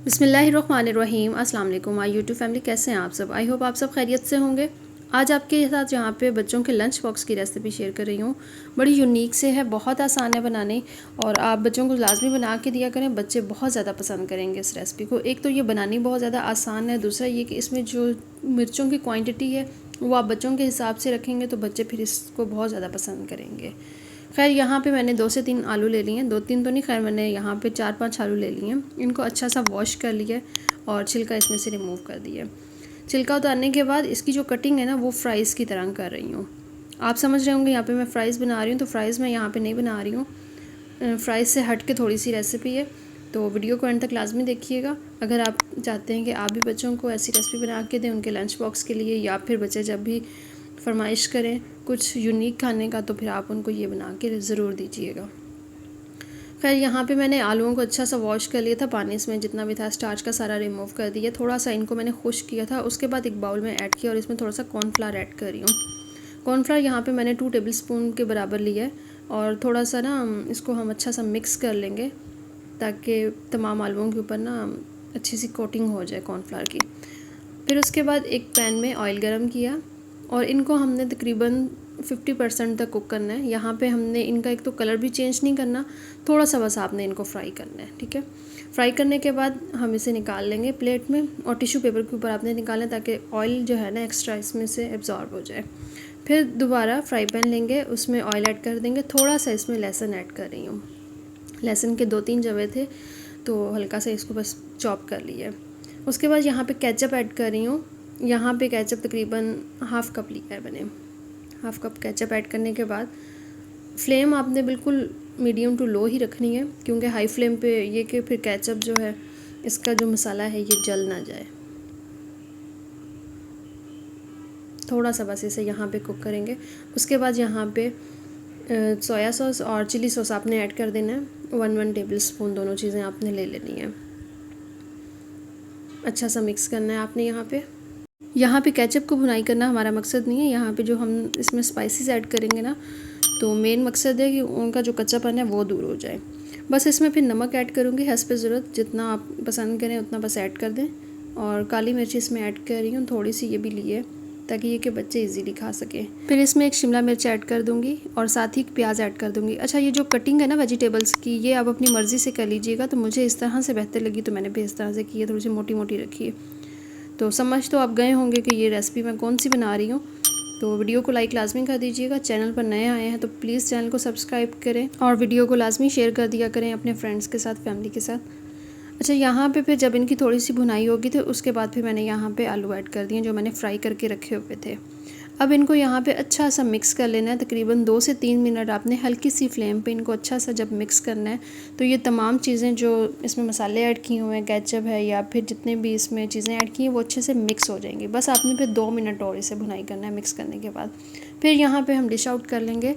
बिस्मिल्लाहिर्रहमानिर्रहीम। अस्सलाम वालेकुम माय यूट्यूब फैमिली, कैसे हैं आप सब। आई होप आप सब खैरियत से होंगे। आज आपके साथ यहाँ पे बच्चों के लंच बॉक्स की रेसिपी शेयर कर रही हूँ। बड़ी यूनिक से है, बहुत आसान है बनाने और आप बच्चों को लाजमी बना के दिया करें, बच्चे बहुत ज़्यादा पसंद करेंगे इस रेसिपी को। एक तो ये बनानी बहुत ज़्यादा आसान है, दूसरा ये कि इसमें जो मिर्चों की क्वान्टिटी है वो आप बच्चों के हिसाब से रखेंगे तो बच्चे फिर इसको बहुत ज़्यादा पसंद करेंगे। खैर यहाँ पे मैंने 2 से 3 आलू ले लिए हैं, 2-3 तो नहीं, खैर मैंने यहाँ पे 4-5 आलू ले लिए हैं। इनको अच्छा सा वॉश कर लिया और छिलका इसमें से रिमूव कर दिया। छिलका उतारने के बाद इसकी जो कटिंग है ना वो फ्राइज़ की तरह कर रही हूँ। आप समझ रहे होंगे यहाँ पे मैं फ़्राइज़ बना रही हूँ, तो फ़्राइज़ मैं यहाँ पे नहीं बना रही हूँ। फ़्राइज़ से हट के थोड़ी सी रेसिपी है, तो वीडियो को एंड तक लाजमी देखिएगा। अगर आप चाहते हैं कि आप भी बच्चों को ऐसी रेसिपी बना के दें उनके लंच बॉक्स के लिए, या फिर बच्चे जब भी फरमाइश करें कुछ यूनिक खाने का, तो फिर आप उनको ये बना के ज़रूर दीजिएगा। खैर यहाँ पे मैंने आलूओं को अच्छा सा वॉश कर लिया था, पानी इसमें जितना भी था स्टार्च का सारा रिमूव कर दिया। थोड़ा सा इनको मैंने खुश्क किया था, उसके बाद एक बाउल में ऐड किया और इसमें थोड़ा सा कॉर्नफ्लावर ऐड कर रही हूँ। कॉर्नफ्लावर यहाँ पे मैंने 2 टेबलस्पून के बराबर लिया है और थोड़ा सा ना इसको हम अच्छा सा मिक्स कर लेंगे ताकि तमाम आलूओं के ऊपर ना अच्छी सी कोटिंग हो जाए कॉर्नफ्लावर की। फिर उसके बाद एक पैन में ऑयल गरम किया और इनको हमने तकरीबन 50% तक कुक करना है। यहाँ पे हमने इनका एक तो कलर भी चेंज नहीं करना, थोड़ा सा बस आपने इनको फ्राई करना है, ठीक है। फ्राई करने के बाद हम इसे निकाल लेंगे प्लेट में और टिश्यू पेपर के ऊपर आपने निकालना है ताकि ऑयल जो है ना एक्स्ट्रा इसमें से एब्जॉर्ब हो जाए। फिर दोबारा फ्राई पैन लेंगे, उसमें ऑयल ऐड कर देंगे, थोड़ा सा इसमें लहसुन ऐड कर रही हूँ। लहसुन के 2-3 जवे थे तो हल्का सा इसको बस चॉप कर लिया। उसके बाद यहाँ पे केचप ऐड कर रही हूँ। यहाँ पे केचप तकरीबन हाफ़ कप लिया है मैंने। हाफ़ कप केचप ऐड करने के बाद फ्लेम आपने बिल्कुल मीडियम टू लो ही रखनी है, क्योंकि हाई फ्लेम पे ये कि फिर केचप जो है इसका जो मसाला है ये जल ना जाए। थोड़ा सा बस इसे यहाँ पे कुक करेंगे। उसके बाद यहाँ पे सोया सॉस और चिली सॉस आपने ऐड कर देना है। 1 टेबल स्पून दोनों चीज़ें आपने ले लेनी है। अच्छा सा मिक्स करना है आपने। यहाँ पे केचप को भुनाई करना हमारा मकसद नहीं है। यहाँ पे जो हम इसमें स्पाइसेस ऐड करेंगे ना, तो मेन मकसद है कि उनका जो कच्चापन है वो दूर हो जाए। बस इसमें फिर नमक ऐड करूँगी हस्ब ज़रूरत, जितना आप पसंद करें उतना बस ऐड कर दें। और काली मिर्च इसमें ऐड कर रही हूँ, थोड़ी सी ये भी ली है ताकि ये कि बच्चे इजीली खा सकें। फिर इसमें एक शिमला मिर्च ऐड कर दूँगी और साथ ही प्याज ऐड कर दूँगी। अच्छा, ये जो कटिंग है ना वेजिटेबल्स की, ये आप अपनी मर्ज़ी से कर लीजिएगा। तो मुझे इस तरह से बेहतर लगी तो मैंने भी इस तरह से की है, थोड़ी सी मोटी मोटी रखी है। तो समझ तो आप गए होंगे कि ये रेसिपी मैं कौन सी बना रही हूँ। तो वीडियो को लाइक लाजमी कर दीजिएगा। चैनल पर नए आए हैं तो प्लीज़ चैनल को सब्सक्राइब करें और वीडियो को लाजमी शेयर कर दिया करें अपने फ्रेंड्स के साथ, फैमिली के साथ। अच्छा, यहाँ पे फिर जब इनकी थोड़ी सी भुनाई होगी तो उसके बाद फिर मैंने यहाँ पे आलू ऐड कर दिए जो मैंने फ्राई करके रखे हुए थे। अब इनको यहाँ पे अच्छा सा मिक्स कर लेना है। तकरीबन 2 से 3 मिनट आपने हल्की सी फ्लेम पे इनको अच्छा सा जब मिक्स करना है तो ये तमाम चीज़ें जो इसमें मसाले ऐड किए हुए हैं, केचप है या फिर जितने भी इसमें चीज़ें ऐड की हैं, वो अच्छे से मिक्स हो जाएंगी। बस आपने फिर 2 मिनट और इसे भुनाई करना है मिक्स करने के बाद। फिर यहाँ पर हम डिश आउट कर लेंगे।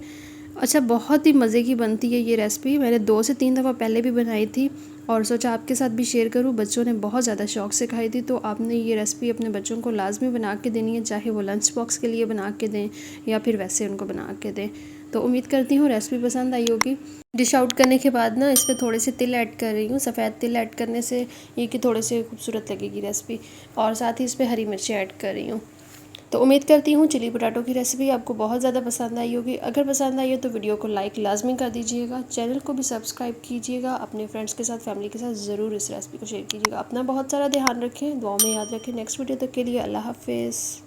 अच्छा, बहुत ही मज़े की बनती है ये रेसिपी। मैंने 2 से 3 दफ़ा पहले भी बनाई थी और सोचा आपके साथ भी शेयर करूँ। बच्चों ने बहुत ज़्यादा शौक़ से खाई थी। तो आपने ये रेसिपी अपने बच्चों को लाजमी बना के देनी है, चाहे वो लंच बॉक्स के लिए बना के दें या फिर वैसे उनको बना के दें। तो उम्मीद करती हूँ रेसिपी पसंद आई होगी। डिश आउट करने के बाद ना इस पर थोड़े से तिल ऐड कर रही हूँ। सफ़ेद तिल ऐड करने से ये कि थोड़े से खूबसूरत लगेगी रेसिपी, और साथ ही इस पर हरी मिर्ची ऐड कर रही हूँ। तो उम्मीद करती हूँ चिली पोटैटो की रेसिपी आपको बहुत ज़्यादा पसंद आई होगी। अगर पसंद आई हो तो वीडियो को लाइक लाजमी कर दीजिएगा, चैनल को भी सब्सक्राइब कीजिएगा, अपने फ्रेंड्स के साथ, फैमिली के साथ ज़रूर इस रेसिपी को शेयर कीजिएगा। अपना बहुत सारा ध्यान रखें, दुआओं में याद रखें। नेक्स्ट वीडियो तक के लिए अल्लाह हाफिज़।